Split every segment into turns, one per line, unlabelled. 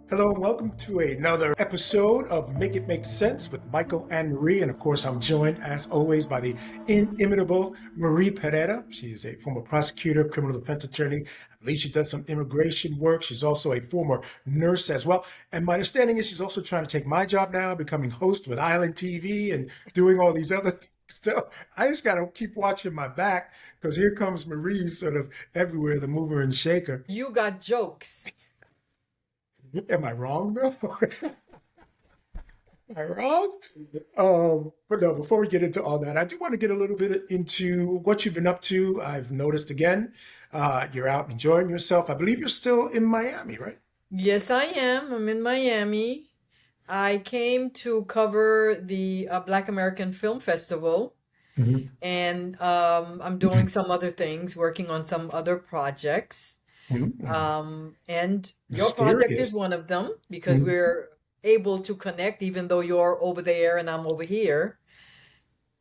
Hello and welcome to another episode of Make It Make Sense with Michael and Marie. And of course, I'm joined as always by the inimitable Marie Pereira. She is a former prosecutor, criminal defense attorney. I believe she does some immigration work. She's also a former nurse as well. And my understanding is she's also trying to take my job now, becoming host with Island TV and doing all these other things. So I just got to keep watching my back because here comes Marie sort of everywhere, the mover and shaker.
You got jokes.
Am I wrong though? Am I wrong? But no, before we get into all that, I do want to get a little bit into what you've been up to. I've noticed again, you're out enjoying yourself. I believe you're still in Miami, right?
Yes, I am. I'm in Miami. I came to cover the Black American Film Festival,
Mhm.
and I'm doing some other things, working on some other projects.
Mhm.
And your project is
Mysterious.
one of them because
Mhm.
we're able to connect, even though you're over there and I'm over here.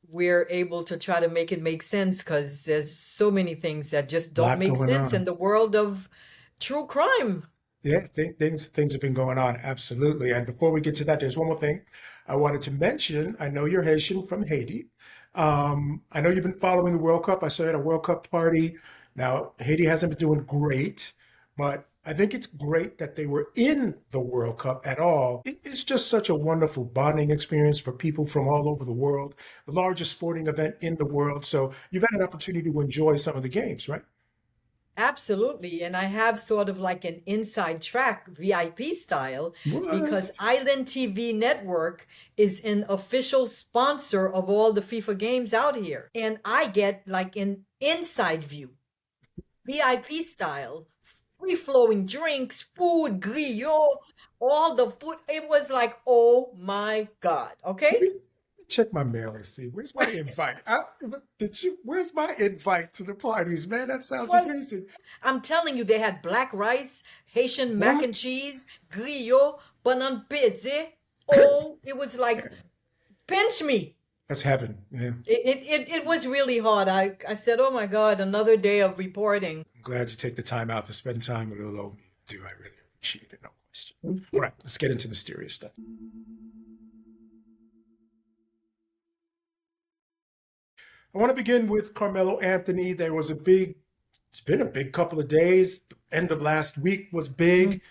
We're able to try to make it make sense because there's so many things that just
A
don't
lot
make
going
sense in
on.
the world of true crime.
Yeah, things have been going on, absolutely. And before we get to that, there's one more thing I wanted to mention. I know you're Haitian from Haiti. I know you've been following the World Cup. I saw you at a World Cup party. Now, Haiti hasn't been doing great, but I think it's great that they were in the World Cup at all. It's just such a wonderful bonding experience for people from all over the world, the largest sporting event in the world. So you've had an opportunity to enjoy some of the games, right?
Absolutely. And I have sort of like an inside track VIP style because
What?
Island TV Network is an official sponsor of all the FIFA games out here. And I get like an inside view, VIP style, free flowing drinks, food, griot, all the food. It was like, oh my God.
Let
Okay.
me check my mail and see. Where's my invite? Where's my invite to the parties, man? That
It
sounds
was,
amazing.
I'm telling you, they had black rice, Haitian mac and
What?
cheese, griot, banan peze. Oh, it was like pinch me.
That's heaven. Yeah.
It was really hard. I said, oh my God, another day of reporting.
I'm glad you take the time out to spend time with little old me. Do I really appreciate it? No question. All right, let's get into the serious stuff. I want to begin with Carmelo Anthony. It's been a big couple of days. End of last week was big.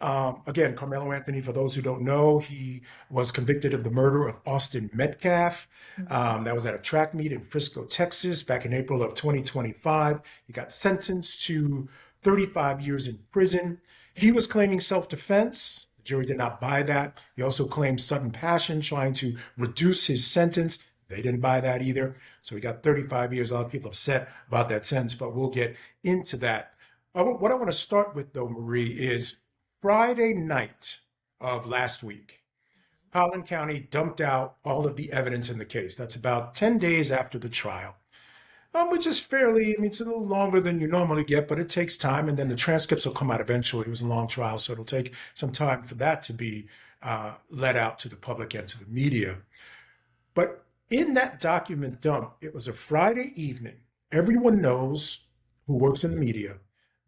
Again, Carmelo Anthony, for those who don't know, he was convicted of the murder of Austin Metcalf. That was at a track meet in Frisco, Texas, back in April of 2025. He got sentenced to 35 years in prison. He was claiming self-defense. The jury did not buy that. He also claimed sudden passion, trying to reduce his sentence. They didn't buy that either. So he got 35 years. A lot of people upset about that sentence, but we'll get into that. What I want to start with, though, Marie, is Friday night of last week, Collin County dumped out all of the evidence in the case. That's about 10 days after the trial, which is fairly, I mean, it's a little longer than you normally get, but it takes time. And then the transcripts will come out eventually. It was a long trial, so it'll take some time for that to be let out to the public and to the media. But in that document dump, it was a Friday evening. Everyone knows who works in the media.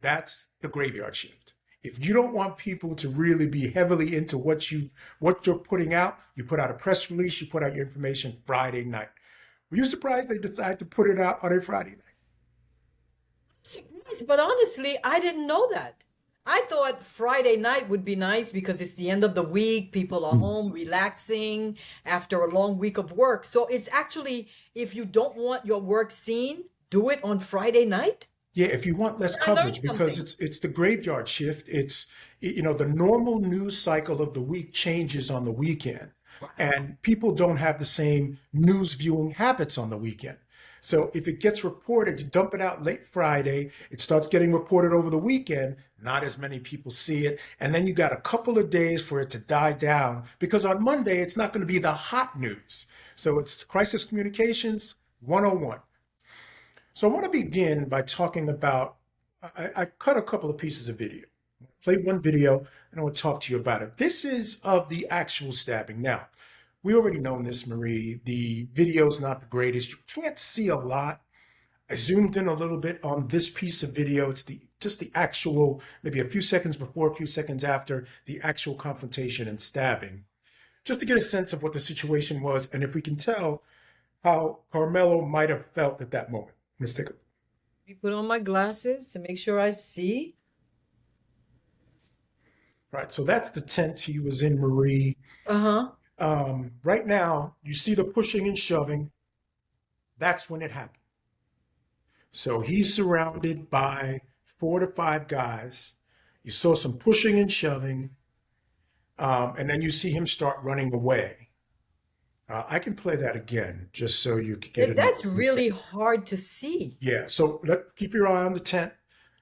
That's the graveyard shift. If you don't want people to really be heavily into what you're putting out, you put out a press release, you put out your information Friday night. Were you surprised they decided to put it out on a Friday night?
Surprised, but honestly, I didn't know that. I thought Friday night would be nice because it's the end of the week. People are
Hmm.
home relaxing after a long week of work. So it's actually, if you don't want your work seen, do it on Friday night.
Yeah, if you want less
I learned
coverage, because
something.
it's the graveyard shift. The normal news cycle of the week changes on the weekend,
Wow.
and people don't have the same news viewing habits on the weekend. So if it gets reported, you dump it out late Friday, it starts getting reported over the weekend, not as many people see it, and then you got a couple of days for it to die down because on Monday it's not going to be the hot news. So it's crisis communications 101. So I want to begin by talking about, I cut a couple of pieces of video. Played one video and I want to talk to you about it. This is of the actual stabbing. Now, we already know this, Marie. The video's not the greatest. You can't see a lot. I zoomed in a little bit on this piece of video. It's the just the actual, maybe a few seconds before, a few seconds after the actual confrontation and stabbing, just to get a sense of what the situation was and if we can tell how Carmelo might have felt at that moment. Let's take a
Let me put on my glasses to make sure I see.
right. So that's the tent he was in, Marie.
Uh-huh.
Right now, you see the pushing and shoving. That's when it happened. So he's surrounded by 4 to 5 guys. You saw some pushing and shoving, and then you see him start running away. I can play that again just so you can get an.
That's really hard to see.
Yeah, so keep your eye on the tent.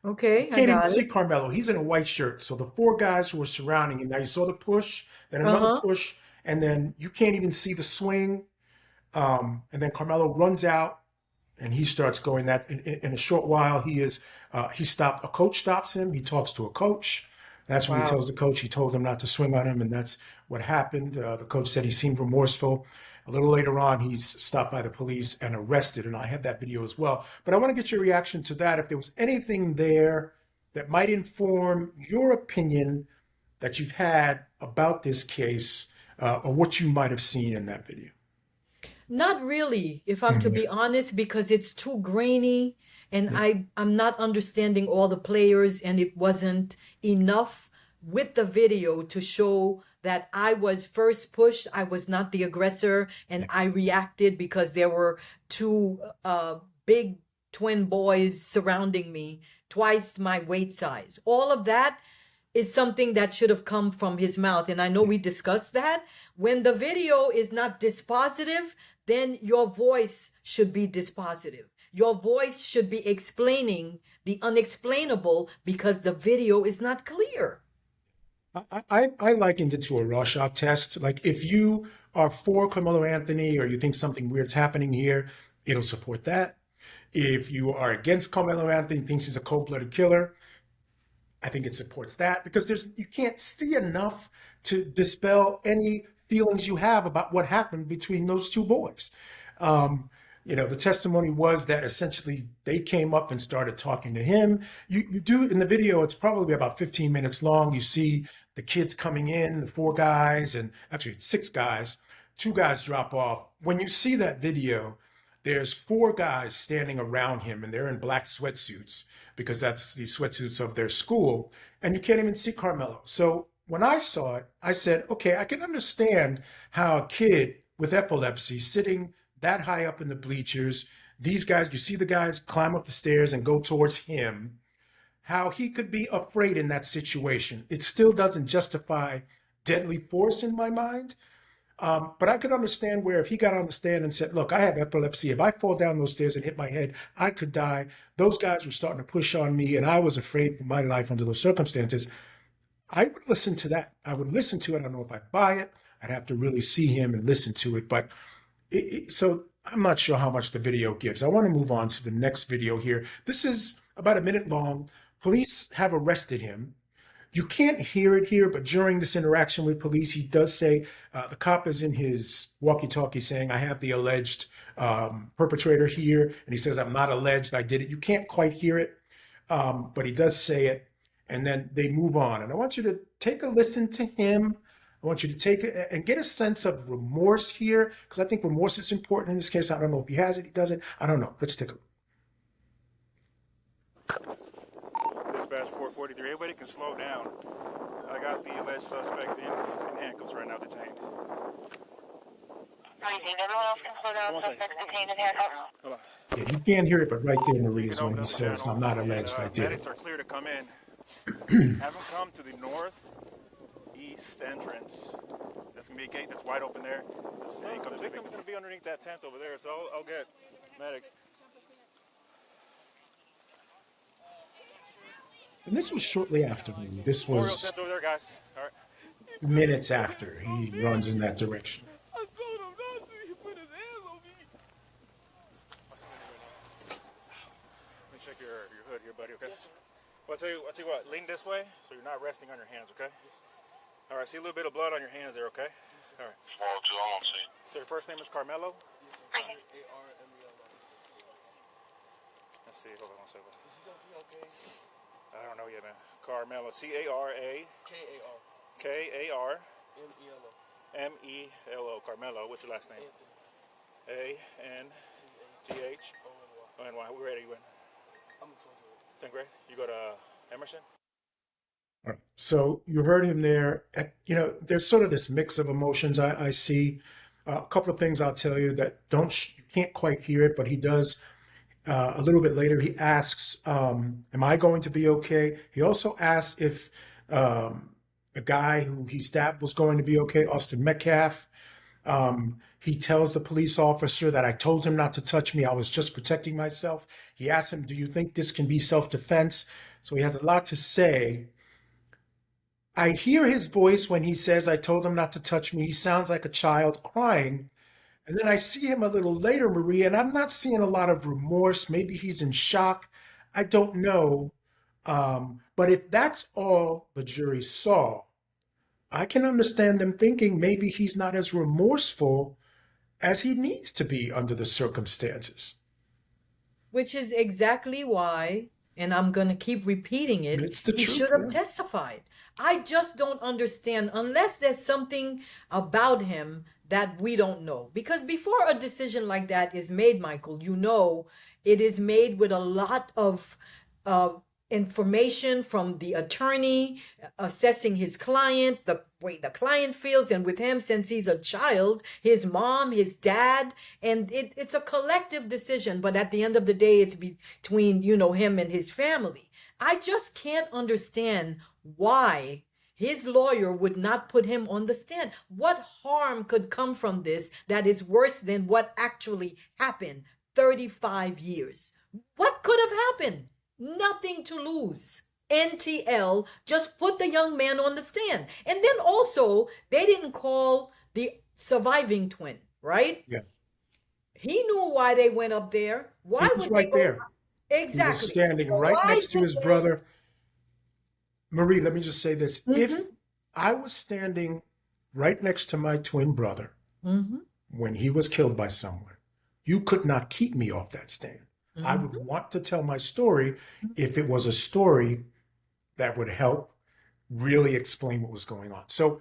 You
Okay, I
can't even
got
see
it.
Carmelo. He's in a white shirt. So the 4 guys who were surrounding him. Now you saw the push, then another
Uh-huh.
push, and then you can't even see the swing. And then Carmelo runs out and he starts going that in a short while he stopped. A coach stops him. He talks to a coach. That's when he
Wow.
tells the coach he told him not to swing on him, and that's what happened. The coach said he seemed remorseful. A little later on, he's stopped by the police and arrested, and I have that video as well. But I want to get your reaction to that. If there was anything there that might inform your opinion that you've had about this case, or what you might have seen in that video.
Not really, if I'm to
Mhm.
be honest, because it's too grainy and
Yeah.
I'm not understanding all the players, and it wasn't enough with the video to show that I was first pushed, I was not the aggressor, and
Yeah.
I reacted because there were two big twin boys surrounding me, twice my weight size. All of that is something that should have come from his mouth. And I know we discussed that. When the video is not dispositive, then your voice should be dispositive. Your voice should be explaining the unexplainable because the video is not clear.
I likened it to a Rorschach test. Like if you are for Carmelo Anthony or you think something weird's happening here, it'll support that. If you are against Carmelo Anthony, thinks he's a cold-blooded killer, I think it supports that because you can't see enough to dispel any feelings you have about what happened between those 2 boys. Um, the testimony was that essentially they came up and started talking to him. You do in the video, it's probably about 15 minutes long. You see the kids coming in, the 4 guys, and actually it's 6 guys. 2 guys drop off. When you see that video, there's 4 guys standing around him and they're in black sweatsuits because that's the sweatsuits of their school. And you can't even see Carmelo. So when I saw it, I said, okay, I can understand how a kid with epilepsy sitting that high up in the bleachers, these guys, you see the guys climb up the stairs and go towards him, how he could be afraid in that situation. It still doesn't justify deadly force in my mind. But I could understand where if he got on the stand and said, look, I have epilepsy. If I fall down those stairs and hit my head, I could die. Those guys were starting to push on me, and I was afraid for my life under those circumstances. I would listen to that. I would listen to it. I don't know if I'd buy it. I'd have to really see him and listen to it. But so I'm not sure how much the video gives. I want to move on to the next video here. This is about a minute long. Police have arrested him. You can't hear it here, but during this interaction with police, he does say, the cop is in his walkie-talkie saying, I have the alleged perpetrator here. And he says, I'm not alleged, I did it. You can't quite hear it, but he does say it. And then they move on. And I want you to take a listen to him. I want you to take it and get a sense of remorse here, because I think remorse is important in this case. I don't know if he has it, he doesn't. I don't know. Let's take a look.
Dispatch 443. Everybody can slow down. I got the alleged suspect in handcuffs right now, detained.
Everyone else can slow down. Suspect detained in handcuffs.
Hold on.
Yeah, you can't hear it, but right there, Marie,
You
is
can
when
open
he
up the
says,
channel.
I'm not alleged, I did
Medics
it.
are clear to come in. Have them come to the northeast entrance. That's going to be a gate that's wide open there. The victim's going to be underneath that tent over there, so I'll get medics.
And this was shortly after me. This
Memorial
was
tent over there, guys. All right.
minutes after he runs in that direction.
I told him not to. He put his hands on me. Let me check your hood here, buddy, okay? Yes, sir. Well, I'll tell you what, lean this way so you're not resting on your hands, okay? Yes, sir. All right, see a little bit of blood on your hands there, okay? Yes, sir. All right.
402, I'm on scene.
So your first name is Carmelo?
Yes, sir.
Let's see, hold on one second.
Is he gonna be okay?
I don't know yet, man. Carmelo. C-A-R-A.
K-A-R.
K-A-R.
M-E-L-O.
M-E-L-O. Carmelo. What's your last name?
Anthony.
A-N-T-H.
O-N-Y.
O-N-Y. What grade are you in?
I'm in 12th grade.
10th grade? You go to Emerson?
All right. So you heard him there. There's sort of this mix of emotions I see. A couple of things I'll tell you that you can't quite hear it, but he does. A little bit later, he asks, "Am I going to be okay?" He also asks if the guy who he stabbed was going to be okay, Austin Metcalf. He tells the police officer that I told him not to touch me. I was just protecting myself. He asks him, "Do you think this can be self-defense?" So he has a lot to say. I hear his voice when he says, I told him not to touch me. He sounds like a child crying. And then I see him a little later, Marie, and I'm not seeing a lot of remorse. Maybe he's in shock. I don't know. But if that's all the jury saw, I can understand them thinking maybe he's not as remorseful as he needs to be under the circumstances.
Which is exactly why, and I'm going to keep repeating it,
It's the
he
truth,
should have
yeah.
testified. I just don't understand unless there's something about him that we don't know. Because before a decision like that is made, Michael, you know, it is made with a lot of information from the attorney assessing his client, the way the client feels, and with him, since he's a child, his mom, his dad, and it's a collective decision. But at the end of the day, it's between, him and his family. I just can't understand why his lawyer would not put him on the stand. What harm could come from this that is worse than what actually happened 35 years? What could have happened? Nothing to lose. NTL just put the young man on the stand. And then also, they didn't call the surviving twin, right?
Yeah.
He knew why they went up there. Why
He was
would they
right
go?
there. He was
Exactly.
standing
So
right
why
next to
did
his
they?
brother. Marie, let me just say this. If I was standing right next to my twin brother when he was killed by someone, you could not keep me off that stand. I would want to tell my story if it was a story that would help really explain what was going on. So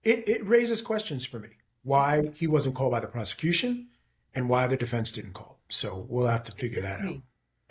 it raises questions for me. Why he wasn't called by the prosecution and why the defense didn't call. So we'll have to figure that out.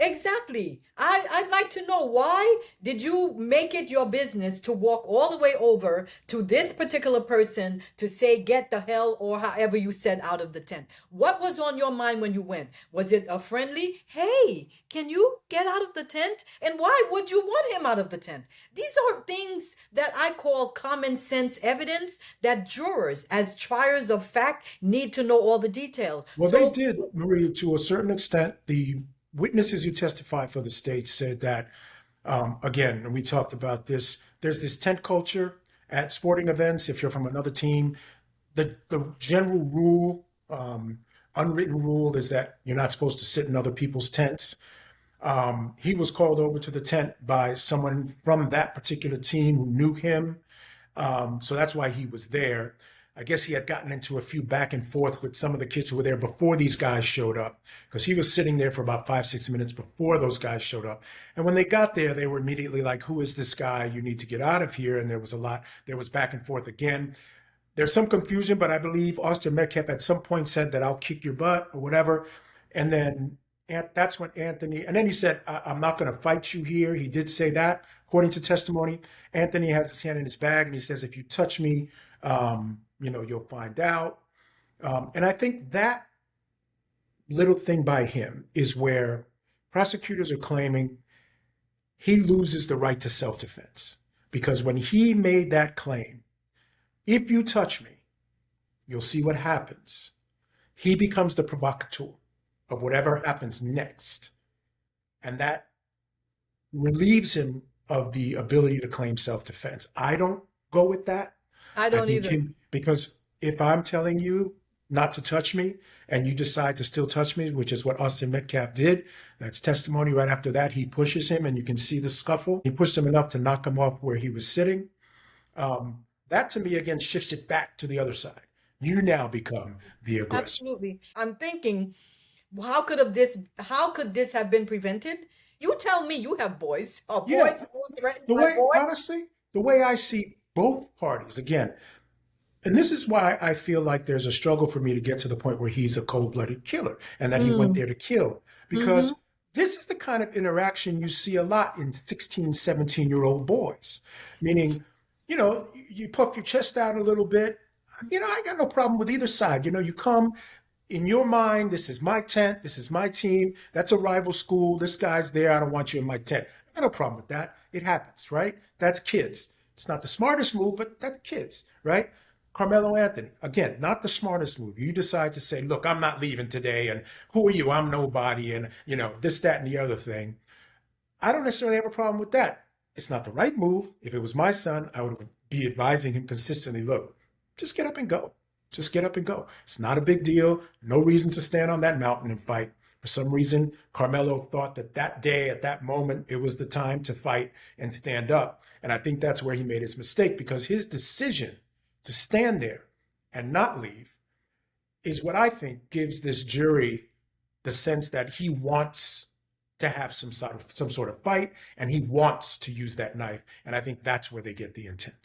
Exactly. I'd like to know, why did you make it your business to walk all the way over to this particular person to say, get the hell, or however you said, out of the tent? What was on your mind when you went? Was it a friendly, hey, can you get out of the tent? And why would you want him out of the tent? These are things that I call common sense evidence that jurors, as triers of fact, need to know all the details.
Well, they did, Maria, to a certain extent. The witnesses who testified for the state said that, again, and we talked about this, there's this tent culture at sporting events. If you're from another team, the general rule, unwritten rule, is that you're not supposed to sit in other people's tents. He was called over to the tent by someone from that particular team who knew him. So that's why he was there. I guess he had gotten into a few back and forth with some of the kids who were there before these guys showed up, because he was sitting there for about 5-6 minutes before those guys showed up. And when they got there, they were immediately like, who is this guy? You need to get out of here. And there was back and forth again. There's some confusion, but I believe Austin Metcalf at some point said that I'll kick your butt or whatever. And then that's when Anthony, and then he said, I'm not going to fight you here. He did say that, according to testimony. Anthony has his hand in his bag and he says, if you touch me, you'll find out. And I think that little thing by him is where prosecutors are claiming he loses the right to self-defense. Because when he made that claim, if you touch me, you'll see what happens. He becomes the provocateur of whatever happens next. And that relieves him of the ability to claim self-defense. I don't go with that.
I don't either.
Because if I'm telling you not to touch me and you decide to still touch me, which is what Austin Metcalf did, that's testimony. Right after that, he pushes him and you can see the scuffle. He pushed him enough to knock him off where he was sitting. That to me, again, shifts it back to the other side. You now become the aggressor.
Absolutely. I'm thinking, how could this have been prevented? You tell me you have boys. Are
Yeah,
boys more threatened by boys?
honestly, the way I see both parties, again, and this is why I feel like there's a struggle for me to get to the point where he's a cold-blooded killer and that he went
Mm.
there to kill.
Mm-hmm.
Because this is the kind of interaction you see a lot in 16, 17-year-old boys. Meaning, you puff your chest out a little bit. I got no problem with either side. You come in your mind, this is my tent, this is my team, that's a rival school, this guy's there, I don't want you in my tent. I got no problem with that. It happens, right? That's kids. It's not the smartest move, but that's kids, right? Carmelo Anthony, again, not the smartest move. You decide to say, look, I'm not leaving today, and who are you? I'm nobody, and this, that, and the other thing. I don't necessarily have a problem with that. It's not the right move. If it was my son, I would be advising him consistently, look, just get up and go. Just get up and go. It's not a big deal. No reason to stand on that mountain and fight. For some reason, Carmelo thought that day, at that moment, it was the time to fight and stand up. And I think that's where he made his mistake, because his decision to stand there and not leave is what I think gives this jury the sense that he wants to have some sort of fight, and he wants to use that knife. And I think that's where they get the intent.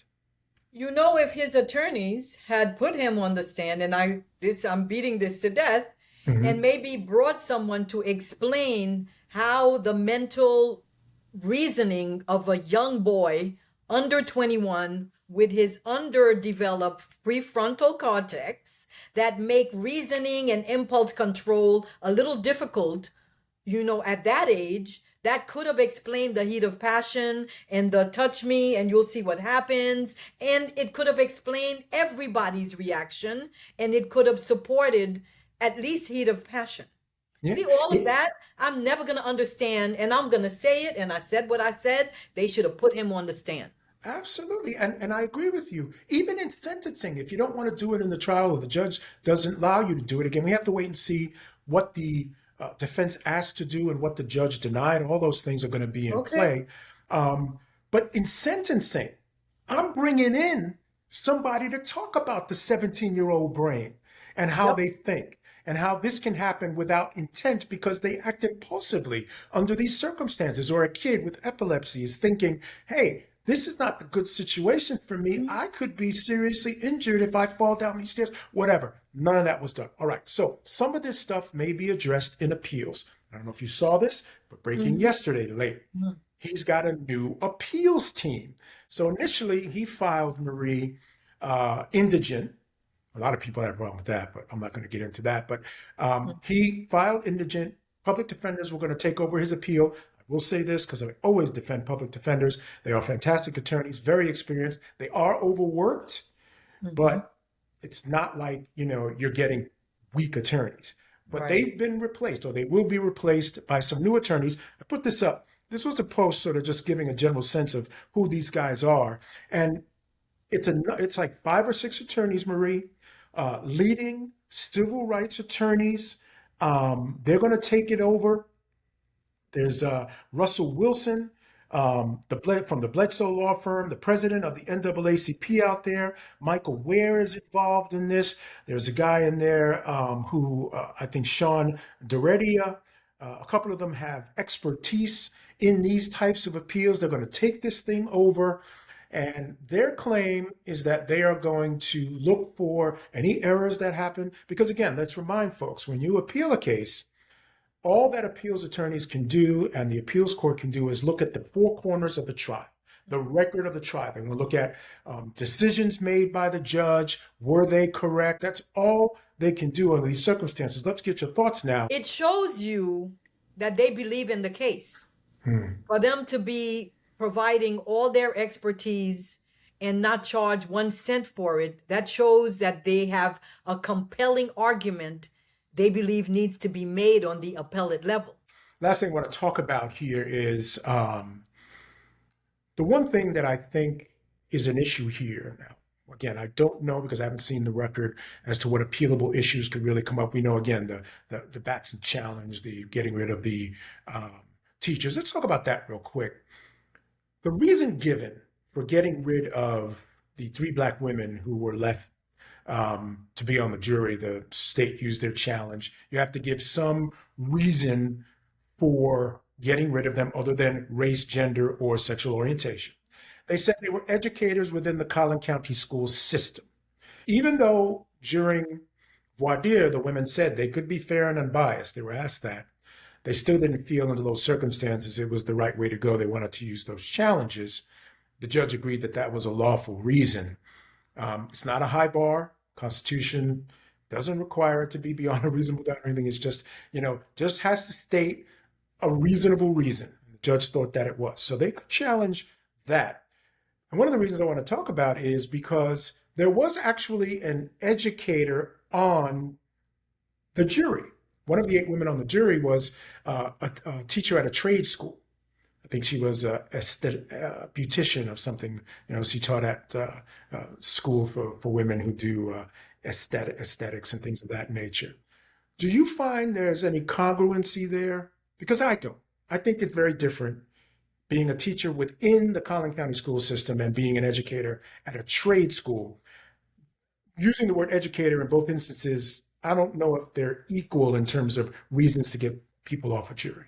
If his attorneys had put him on the stand, and I'm beating this to death, and
Mm-hmm.
maybe brought someone to explain how the mental reasoning of a young boy under 21 with his underdeveloped prefrontal cortex that make reasoning and impulse control a little difficult, at that age, that could have explained the heat of passion and the touch me and you'll see what happens. And it could have explained everybody's reaction, and it could have supported at least heat of passion.
Yeah.
See, all of that, I'm never going to understand. And I'm going to say it. And I said what I said. They should have put him on the stand.
Absolutely. And I agree with you. Even in sentencing, if you don't want to do it in the trial or the judge doesn't allow you to do it, again, we have to wait and see what the defense asked to do and what the judge denied. All those things are going to be in
Okay.
play. But in sentencing, I'm bringing in somebody to talk about the 17-year-old brain and how
Yep.
they think and how this can happen without intent because they act impulsively under these circumstances. Or a kid with epilepsy is thinking, hey, this is not the good situation for me. I could be seriously injured if I fall down these stairs, whatever. None of that was done. All right. So some of this stuff may be addressed in appeals. I don't know if you saw this, but breaking yesterday late, he's got a new appeals team. So initially he filed Marie indigent. A lot of people have a problem with that, but I'm not going to get into that. But he filed indigent. Public defenders were going to take over his appeal. I will say this because I always defend public defenders. They are fantastic attorneys, very experienced. They are overworked, but it's not like, you're getting weak attorneys. But
Right.
they've been replaced, or they will be replaced by some new attorneys. I put this up. This was a post sort of just giving a general sense of who these guys are. And it's like 5 or 6 attorneys, Marie, leading civil rights attorneys. They're going to take it over. There's Russell Wilson, from the Bledsoe law firm, the president of the NAACP out there. Michael Ware is involved in this. There's a guy in there who I think Sean Deredia. A couple of them have expertise in these types of appeals. They're going to take this thing over. And their claim is that they are going to look for any errors that happen. Because again, let's remind folks, when you appeal a case, all that appeals attorneys can do and the appeals court can do is look at the 4 corners of the trial, the record of the trial. They're going to look at decisions made by the judge. Were they correct? That's all they can do under these circumstances. Let's get your thoughts now.
It shows you that they believe in the case. For them to be providing all their expertise and not charge 1 cent for it, that shows that they have a compelling argument they believe needs to be made on the appellate level.
Last thing I want to talk about here is the one thing that I think is an issue here now. Again, I don't know because I haven't seen the record as to what appealable issues could really come up. We know, again, the Batson challenge, the getting rid of the teachers. Let's talk about that real quick. The reason given for getting rid of the 3 Black women who were left to be on the jury, the state used their challenge. You have to give some reason for getting rid of them other than race, gender, or sexual orientation. They said they were educators within the Collin County school system. Even though during voir dire, the women said they could be fair and unbiased, they were asked that, they still didn't feel under those circumstances it was the right way to go. They wanted to use those challenges. The judge agreed that that was a lawful reason. It's not a high bar. Constitution doesn't require it to be beyond a reasonable doubt or anything. It's just, just has to state a reasonable reason. The judge thought that it was. So they could challenge that. And one of the reasons I want to talk about is because there was actually an educator on the jury. One of the 8 women on the jury was a teacher at a trade school. I think she was a beautician of something. She taught at school for women who do aesthetics and things of that nature. Do you find there's any congruency there? Because I don't. I think it's very different being a teacher within the Collin County school system and being an educator at a trade school. Using the word educator in both instances, I don't know if they're equal in terms of reasons to get people off a jury.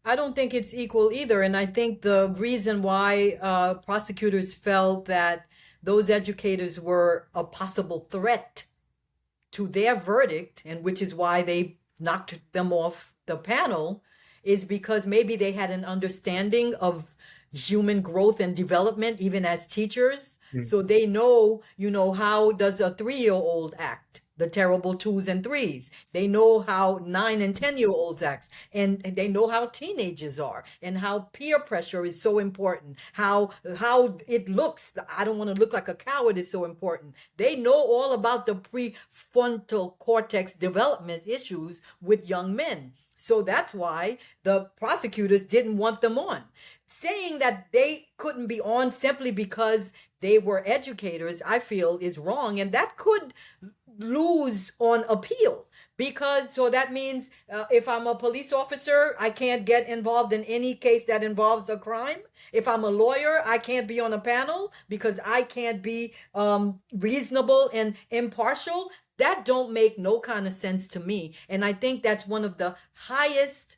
I don't think it's equal either. And I think the reason why prosecutors felt that those educators were a possible threat to their verdict, and which is why they knocked them off the panel, is because maybe they had an understanding of human growth and development, even as teachers. So they know, how does a 3-year-old act? The terrible 2s and 3s. They know how 9 and 10-year-olds act, and they know how teenagers are, and how peer pressure is so important. How it looks. I don't want to look like a coward is so important. They know all about the prefrontal cortex development issues with young men. So that's why the prosecutors didn't want them on. Saying that they couldn't be on simply because they were educators, I feel is wrong. And that could lose on appeal, because so that means if I'm a police officer, I can't get involved in any case that involves a crime. If I'm a lawyer, I can't be on a panel because I can't be reasonable and impartial. That don't make no kind of sense to me. And I think that's one of the highest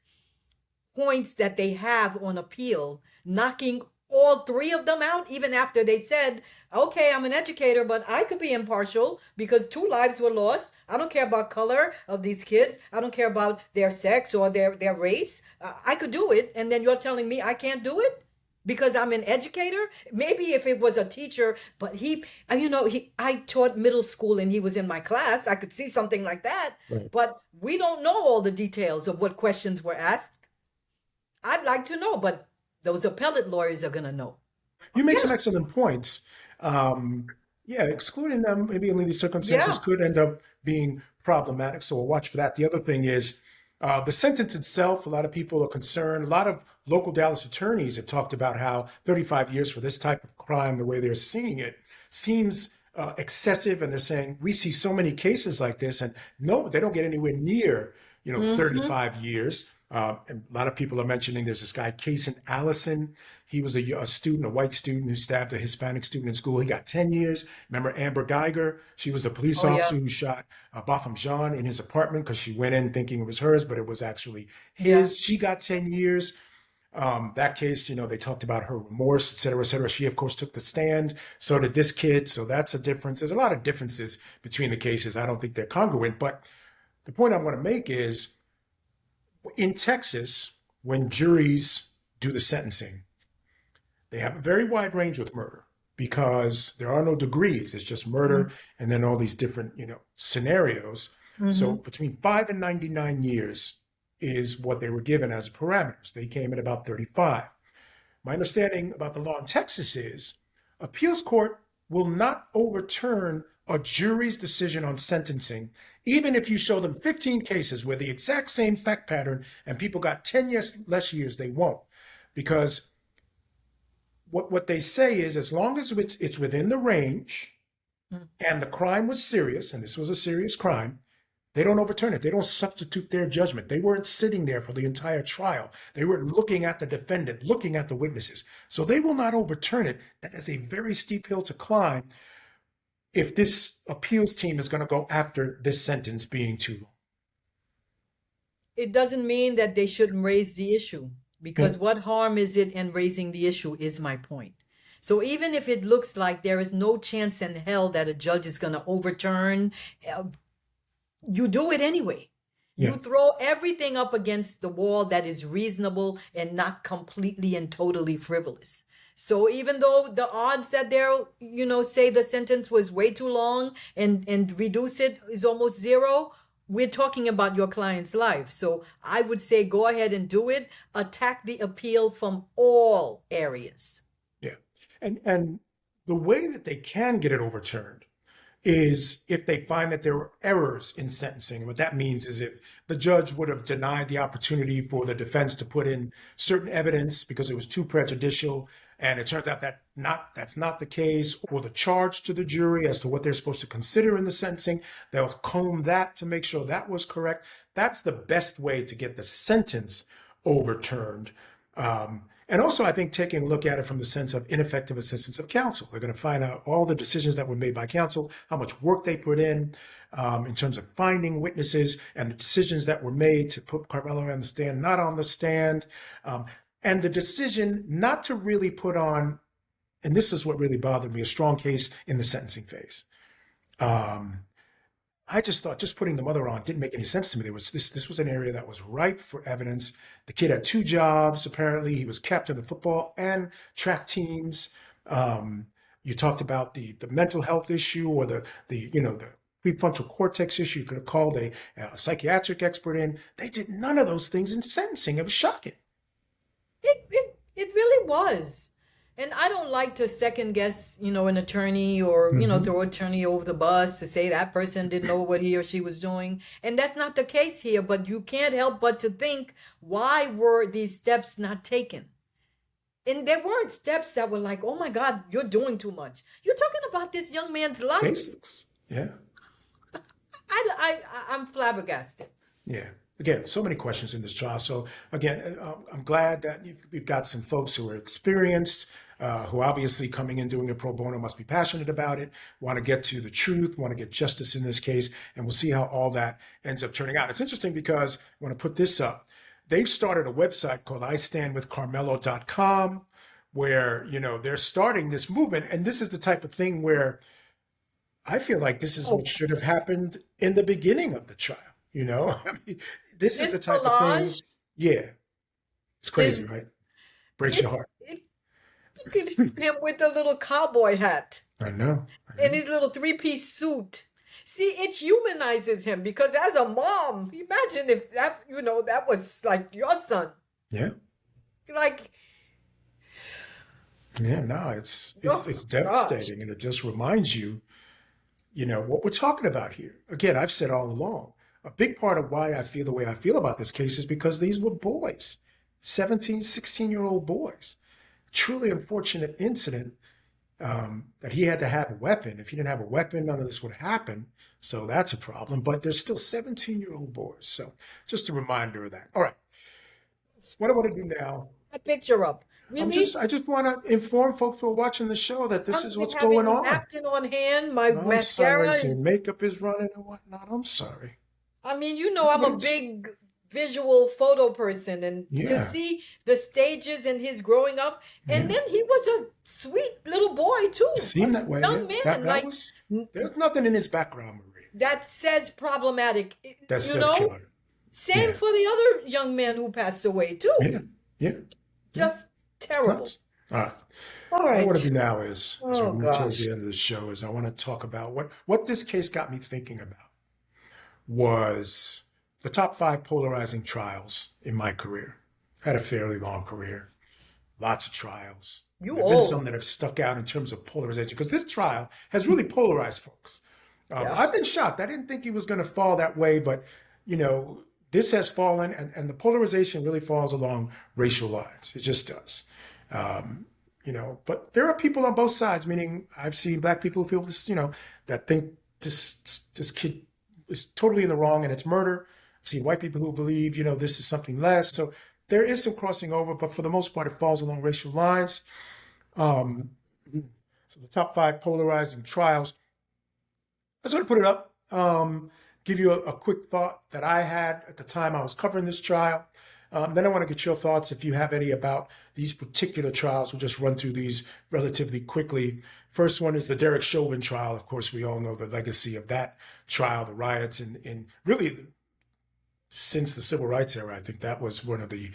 points that they have on appeal, knocking all 3 of them out, even after they said, okay, I'm an educator, but I could be impartial because 2 lives were lost. I don't care about color of these kids. I don't care about their sex or their race. I could do it. And then you're telling me I can't do it because I'm an educator? Maybe if it was a teacher, but I taught middle school and he was in my class, I could see something like that.
Right.
But we don't know all the details of what questions were asked. I'd like to know, but those appellate lawyers are going to know.
You make some excellent points. Excluding them maybe in these circumstances could end up being problematic. So we'll watch for that. The other thing is the sentence itself. A lot of people are concerned. A lot of local Dallas attorneys have talked about how 35 years for this type of crime, the way they're seeing it, seems excessive. And they're saying, we see so many cases like this, and no, they don't get anywhere near, 35 years. And a lot of people are mentioning there's this guy, Kason Allison. He was a student, a white student who stabbed a Hispanic student in school. He got 10 years. Remember Amber Geiger? She was a police officer who shot Botham Jean in his apartment because she went in thinking it was hers, but it was actually his. She got 10 years. That case, they talked about her remorse, et cetera, et cetera. She, of course, took the stand. So did this kid. So that's a difference. There's a lot of differences between the cases. I don't think they're congruent. But the point I want to make is, in Texas, when juries do the sentencing, they have a very wide range with murder because there are no degrees. It's just murder and then all these different, scenarios. So between 5 and 99 years is what they were given as parameters. They came at about 35. My understanding about the law in Texas is appeals court will not overturn a jury's decision on sentencing, even if you show them 15 cases where the exact same fact pattern and people got 10 years less years, they won't. Because what they say is as long as it's within the range and the crime was serious, and this was a serious crime, they don't overturn it. They don't substitute their judgment. They weren't sitting there for the entire trial. They weren't looking at the defendant, looking at the witnesses. So they will not overturn it. That is a very steep hill to climb if this appeals team is going to go after this sentence being too long.
It doesn't mean that they shouldn't raise the issue. because what harm is it in raising the issue is my point. So even if it looks like there is no chance in hell that a judge is going to overturn, uh, you do it anyway. You
Yeah.
throw everything up against the wall that is reasonable and not completely and totally frivolous. So even though the odds that they'll, say the sentence was way too long and reduce it is almost zero, we're talking about your client's life. So I would say go ahead and do it. Attack the appeal from all areas.
Yeah. And the way that they can get it overturned is if they find that there were errors in sentencing. What that means is if the judge would have denied the opportunity for the defense to put in certain evidence because it was too prejudicial, and it turns out that that's not the case, or the charge to the jury as to what they're supposed to consider in the sentencing, they'll comb that to make sure that was correct. That's the best way to get the sentence overturned. And also, I think taking a look at it from the sense of ineffective assistance of counsel. They're going to find out all the decisions that were made by counsel, how much work they put in terms of finding witnesses, and the decisions that were made to put Carmelo on the stand, not on the stand, and the decision not to really put on, and this is what really bothered me, a strong case in the sentencing phase. I just thought just putting the mother on didn't make any sense to me. This was an area that was ripe for evidence. The kid had 2 jobs, apparently. He was captain of the football and track teams. You talked about the mental health issue, or the prefrontal cortex issue. You could have called a psychiatric expert in. They did none of those things in sentencing. It was shocking.
It really was. And I don't like to second guess, an attorney or, throw an attorney over the bus to say that person didn't know what he or she was doing. And that's not the case here, but you can't help but to think, why were these steps not taken? And there weren't steps that were like, oh my God, you're doing too much. You're talking about this young man's life.
Basics. Yeah.
I'm flabbergasted.
Yeah. Again, so many questions in this trial. So again, I'm glad that we've got some folks who are experienced, who obviously coming in doing it pro bono must be passionate about it, want to get to the truth, want to get justice in this case, and we'll see how all that ends up turning out. It's interesting because I want to put this up. They've started a website called istandwithcarmelo.com where, they're starting this movement. And this is the type of thing where I feel like this is what should have happened in the beginning of the trial. I mean, this is the type of thing. Yeah. It's crazy, right? Breaks your heart.
Look at him with the little cowboy hat.
I know.
And his little 3-piece suit. See, it humanizes him because as a mom, imagine if that, that was like your son.
Yeah.
Like.
Yeah, no, it's devastating. And it just reminds you, what we're talking about here. Again, I've said all along, a big part of why I feel the way I feel about this case is because these were boys, 17, 16-year-old boys. Truly unfortunate incident that he had to have a weapon. If he didn't have a weapon, none of this would happen. So that's a problem. But they're still 17-year-old boys. So just a reminder of that. All right. What I want to do now.
A picture up. Really?
I just want to inform folks who are watching the show that this is what's
having
going
a
on.
napkin on hand. My
I'm
mascara
sorry.
is.
Makeup is running and whatnot. I'm sorry.
I mean, I'm a big visual photo person, and to see the stages and his growing up, and then he was a sweet little boy too.
It seemed that way.
Young man,
there's nothing in his background, Marie.
That says problematic.
That says killer.
Same for the other young man who passed away too.
Yeah.
Just terrible.
All right.
All right.
What I want to do now is, as we move towards the end of the show, is I want to talk about what this case got me thinking about was the top 5 polarizing trials in my career. I've had a fairly long career, lots of trials. There have been some that have stuck out in terms of polarization because this trial has really polarized folks. I've been shocked. I didn't think he was going to fall that way, but this has fallen, and the polarization really falls along racial lines. It just does. But there are people on both sides, meaning I've seen black people who feel this, that think this kid is totally in the wrong and it's murder. I've seen white people who believe, this is something less. So there is some crossing over, but for the most part, it falls along racial lines. So the top 5 polarizing trials. I just want to put it up, give you a quick thought that I had at the time I was covering this trial. Then I want to get your thoughts, if you have any, about these particular trials. We'll just run through these relatively quickly. First one is the Derek Chauvin trial. Of course, we all know the legacy of that trial, the riots, and really since the civil rights era, I think that was one of the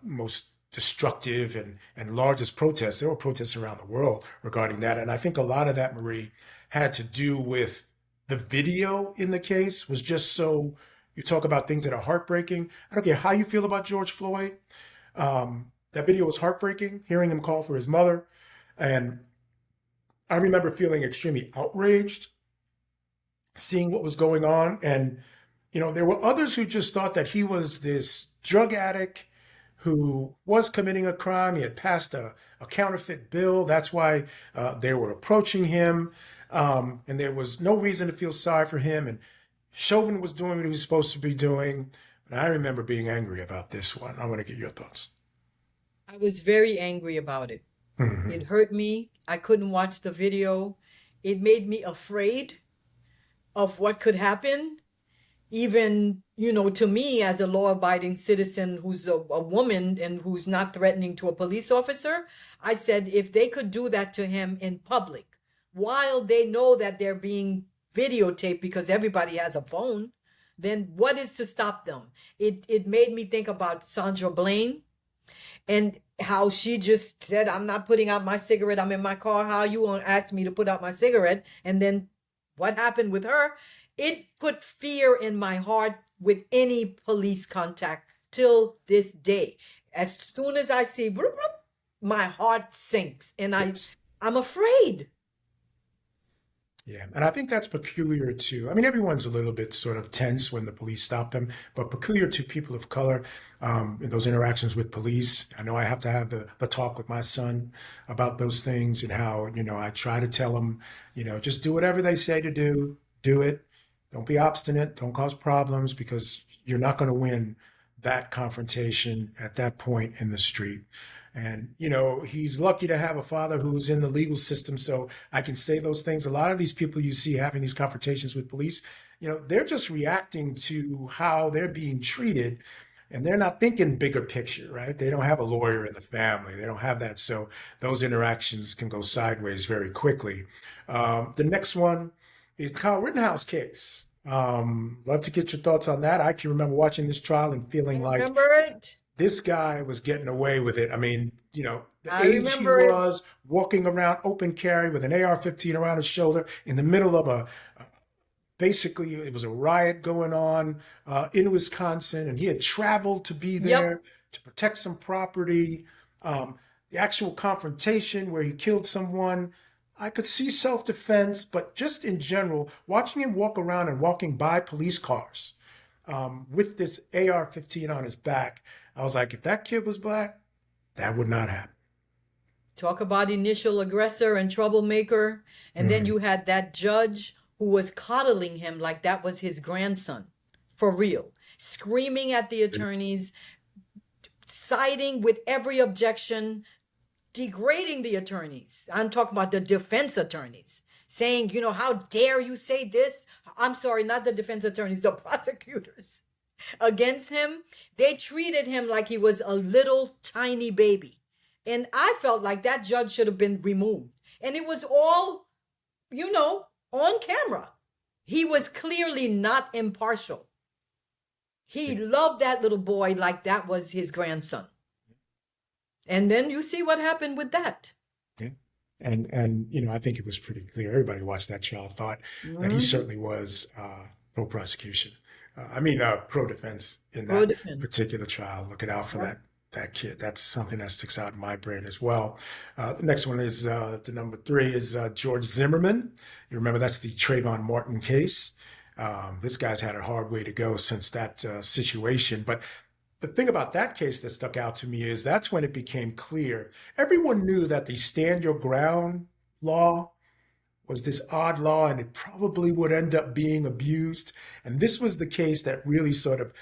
most destructive and largest protests. There were protests around the world regarding that. And I think a lot of that, Marie, had to do with the video in the case was just so, you talk about things that are heartbreaking. I don't care how you feel about George Floyd. That video was heartbreaking, hearing him call for his mother. And I remember feeling extremely outraged, seeing what was going on. And, you know, there were others who just thought that he was this drug addict who was committing a crime. He had passed a counterfeit bill. That's why they were approaching him. And there was no reason to feel sorry for him. And Chauvin was doing what he was supposed to be doing. And I remember being angry about this one. I want to get your thoughts.
I was very angry about it.
Mhm.
It hurt me. I couldn't watch the video. It made me afraid of what could happen. Even, you know, to me as a law-abiding citizen who's a woman and who's not threatening to a police officer, I said if they could do that to him in public, while they know that they're being videotaped because everybody has a phone, then what is to stop them? It made me think about Sandra Blaine and how she just said, I'm not putting out my cigarette. I'm in my car. How you won't ask me to put out my cigarette? And then what happened with her? It put fear in my heart with any police contact till this day. As soon as I see, broop, broop, my heart sinks and I'm afraid.
Yeah, and I think that's peculiar to, I mean, everyone's a little bit sort of tense when the police stop them, but peculiar to people of color in those interactions with police. I know I have to have the talk with my son about those things and how, you know, I try to tell him, you know, just do whatever they say to do it. Don't be obstinate, don't cause problems because you're not going to win that confrontation at that point in the street. And, you know, he's lucky to have a father who's in the legal system. So I can say those things. A lot of these people you see having these confrontations with police, you know, they're just reacting to how they're being treated. And they're not thinking bigger picture, right? They don't have a lawyer in the family. They don't have that. So those interactions can go sideways very quickly. The next one is the Kyle Rittenhouse case. Love to get your thoughts on that. I can remember watching this trial and feeling like
Remember it?
this guy was getting away with it. I mean, you know, the
I
age he
remember it.
was, walking around open carry with an AR-15 around his shoulder in the middle of basically it was a riot going on in Wisconsin, and he had traveled to be there
Yep.
to protect some property. The actual confrontation where he killed someone, I could see self-defense, but just in general, watching him walk around and walking by police cars with this AR-15 on his back, I was like, if that kid was black, that would not happen.
Talk about initial aggressor and troublemaker. And then you had that judge who was coddling him like that was his grandson, for real, screaming at the attorneys, siding with every objection, degrading the attorneys. I'm talking about the defense attorneys, saying, you know, how dare you say this? I'm sorry, not the defense attorneys, the prosecutors against him. They treated him like he was a little tiny baby. And I felt like that judge should have been removed. And it was all, you know, on camera. He was clearly not impartial. He loved that little boy like that was his grandson. And then you see what happened with that.
Yeah. And you know, I think it was pretty clear. Everybody watched that trial thought that he certainly was pro prosecution. Pro defense in
Pro
that
defense.
particular trial. Looking out for that kid. That's something that sticks out in my brain as well. The next one is the number 3 is George Zimmerman. You remember that's the Trayvon Martin case. This guy's had a hard way to go since that situation. But the thing about that case that stuck out to me is that's when it became clear. Everyone knew that the stand your ground law was this odd law and it probably would end up being abused. And this was the case that really sort of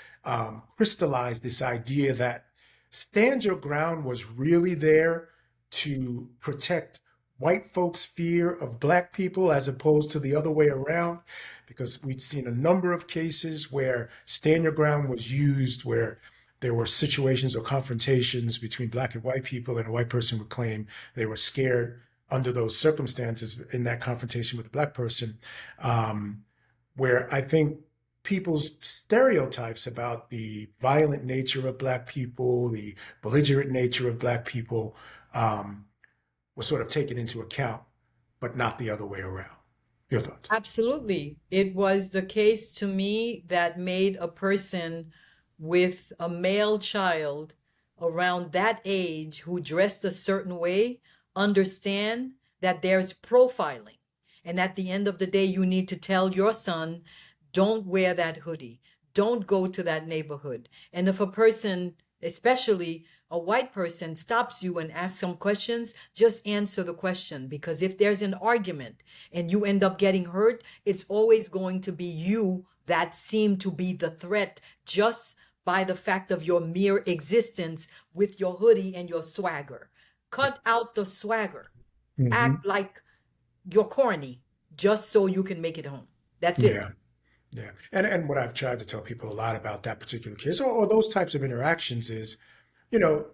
crystallized this idea that stand your ground was really there to protect white folks' fear of black people as opposed to the other way around, because we'd seen a number of cases where stand your ground was used where there were situations or confrontations between black and white people, and a white person would claim they were scared under those circumstances in that confrontation with a black person, um, where I think people's stereotypes about the violent nature of black people, the belligerent nature of black people, um, was sort of taken into account, but not the other way around. Your thoughts?
Absolutely. It was the case to me that made a person with a male child around that age who dressed a certain way understand that there's profiling. And at the end of the day, you need to tell your son, don't wear that hoodie. Don't go to that neighborhood. And if a person, especially a white person, stops you and asks some questions, just answer the question. Because if there's an argument and you end up getting hurt, it's always going to be you that seem to be the threat just by the fact of your mere existence with your hoodie and your swagger. Cut out the swagger.
Mm-hmm.
Act like you're corny just so you can make it home. That's it.
Yeah. Yeah. And what I've tried to tell people a lot about that particular case or those types of interactions is,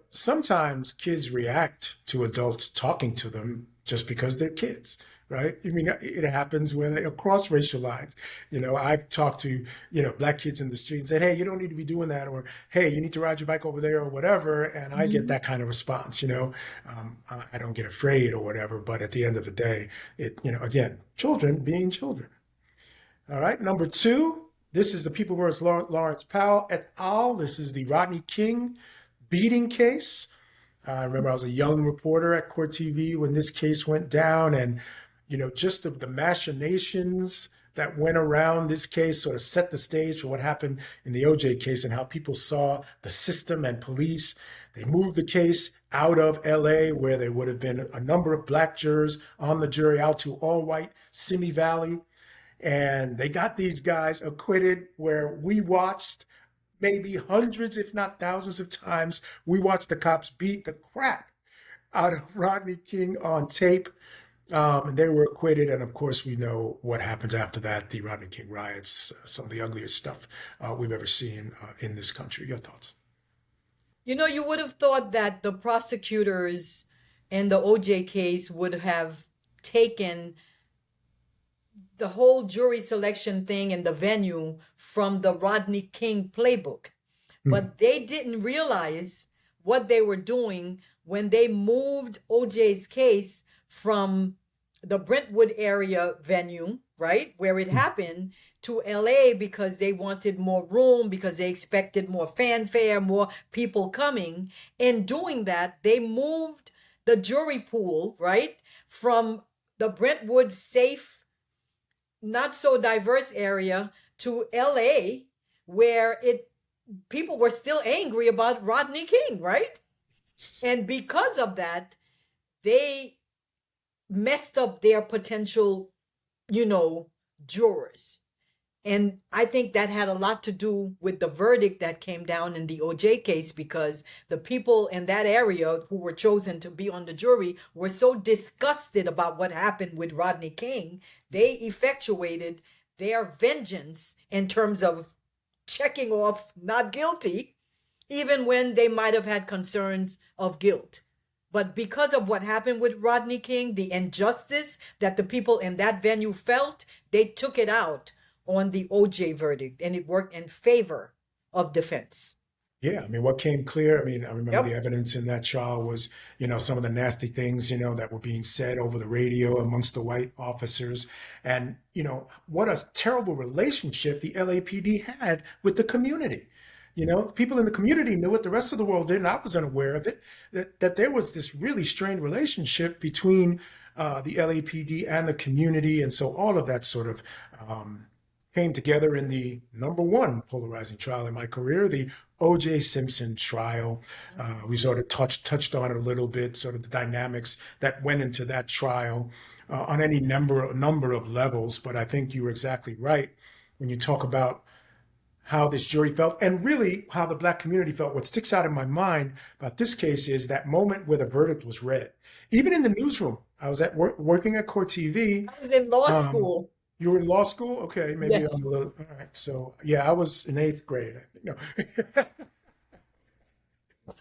sometimes kids react to adults talking to them just because they're kids, right? I mean, it happens when across racial lines. I've talked to, black kids in the street and said, hey, you don't need to be doing that, or hey, you need to ride your bike over there or whatever. And I get that kind of response, I don't get afraid or whatever. But at the end of the day, again, children being children. All right, number 2, this is the People versus Lawrence Powell et al. This is the Rodney King beating case. I remember I was a young reporter at Court TV when this case went down, and just the machinations that went around this case sort of set the stage for what happened in the OJ case and how people saw the system and police. They moved the case out of LA, where there would have been a number of black jurors on the jury, out to all white Simi Valley. And they got these guys acquitted, where we watched maybe hundreds, if not thousands of times, we watched the cops beat the crap out of Rodney King on tape. And they were acquitted. And of course, we know what happened after that, the Rodney King riots, some of the ugliest stuff we've ever seen in this country. Your thoughts?
You would have thought that the prosecutors in the OJ case would have taken the whole jury selection thing and the venue from the Rodney King playbook. But they didn't realize what they were doing when they moved OJ's case from the Brentwood area venue, right, where it happened, to LA, because they wanted more room, because they expected more fanfare, more people coming. In doing that, they moved the jury pool, right, from the Brentwood safe, not so diverse area to LA, where people were still angry about Rodney King, right? And because of that, they messed up their potential, jurors. And I think that had a lot to do with the verdict that came down in the OJ case, because the people in that area who were chosen to be on the jury were so disgusted about what happened with Rodney King, they effectuated their vengeance in terms of checking off not guilty, even when they might have had concerns of guilt. But because of what happened with Rodney King, the injustice that the people in that venue felt, they took it out on the OJ verdict, and it worked in favor of defense.
Yeah, I mean, what came clear, I mean, I remember
Yep.
the evidence in that trial was, some of the nasty things, that were being said over the radio amongst the white officers. And, what a terrible relationship the LAPD had with the community. People in the community knew it, the rest of the world didn't. I was unaware of it, that there was this really strained relationship between the LAPD and the community. And so all of that sort of came together in the number one polarizing trial in my career, the O.J. Simpson trial. We sort of touched on it a little bit, sort of the dynamics that went into that trial on any number of levels. But I think you were exactly right when you talk about how this jury felt and really how the black community felt. What sticks out in my mind about this case is that moment where the verdict was read. Even in the newsroom, I was at working at Court TV.
I was in law school.
You were in law school? Okay, maybe
Yes.
I'm a little, all right. So yeah, I was in 8th grade, I think. No.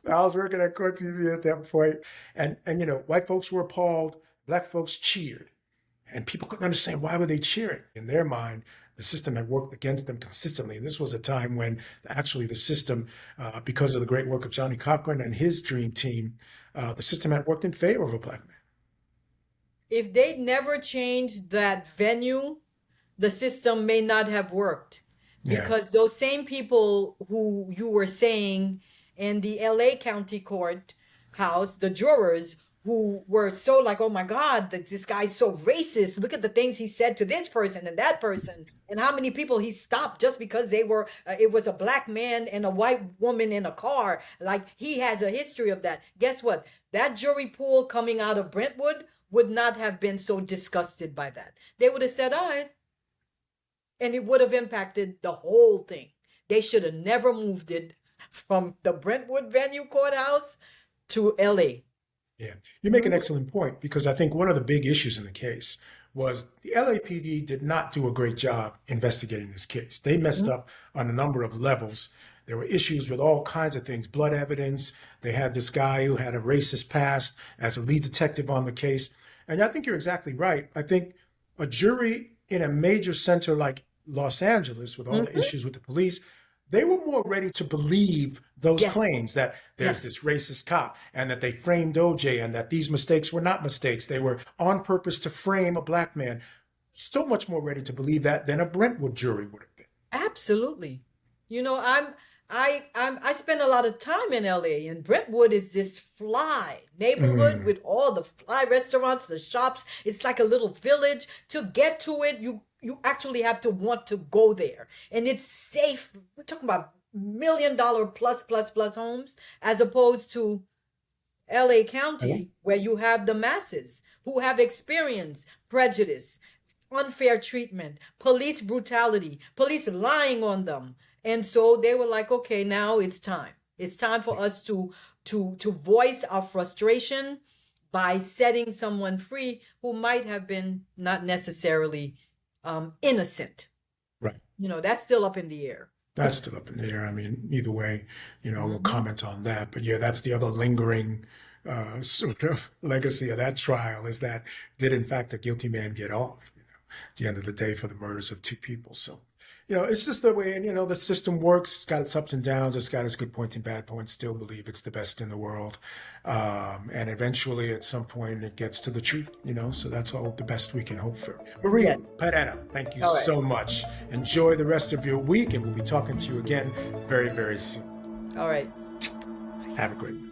I was working at Court TV at that point, and white folks were appalled, black folks cheered, and people couldn't understand why were they cheering. In their mind, the system had worked against them consistently. And this was a time when actually the system, because of the great work of Johnny Cochran and his dream team, the system had worked in favor of a black man.
If they'd never changed that venue, the system may not have worked.
Yeah.
Because those same people who you were saying in the LA County Court House, the jurors who were so like, oh my God, this guy's so racist. Look at the things he said to this person and that person, and how many people he stopped just because they were, it was a black man and a white woman in a car. Like, he has a history of that. Guess what? That jury pool coming out of Brentwood would not have been so disgusted by that. They would have said, all right. And it would have impacted the whole thing. They should have never moved it from the Brentwood venue courthouse to LA.
Yeah, you make an excellent point, because I think one of the big issues in the case was the LAPD did not do a great job investigating this case. They messed up on a number of levels. There were issues with all kinds of things, blood evidence. They had this guy who had a racist past as a lead detective on the case. And I think you're exactly right. I think a jury in a major center like Los Angeles, with all the issues with the police, they were more ready to believe those
Yes.
claims that there's
Yes.
this racist cop and that they framed OJ and that these mistakes were not mistakes. They were on purpose to frame a black man. So much more ready to believe that than a Brentwood jury would have been.
Absolutely. You know, I spend a lot of time in LA, and Brentwood is this fly neighborhood with all the fly restaurants, the shops. It's like a little village. To get to it, you actually have to want to go there. And it's safe. We're talking about $1 million plus homes, as opposed to LA County, where you have the masses who have experience, prejudice, unfair treatment, police brutality, police lying on them. And so they were like, okay, now it's time. It's time for us to voice our frustration by setting someone free who might have been not necessarily innocent.
Right.
You know, that's still up in the air.
That's still up in the air. I mean, either way, we'll comment on that. But yeah, that's the other lingering sort of legacy of that trial, is that did in fact a guilty man get off, at the end of the day, for the murders of two people. So, it's just the way, and the system works. It's got its ups and downs. It's got its good points and bad points. Still believe it's the best in the world. And eventually at some point it gets to the truth, so that's all the best we can hope for. Maria Pereira, thank you so much. Enjoy the rest of your week, and we'll be talking to you again very, very soon.
All right.
Have a great one.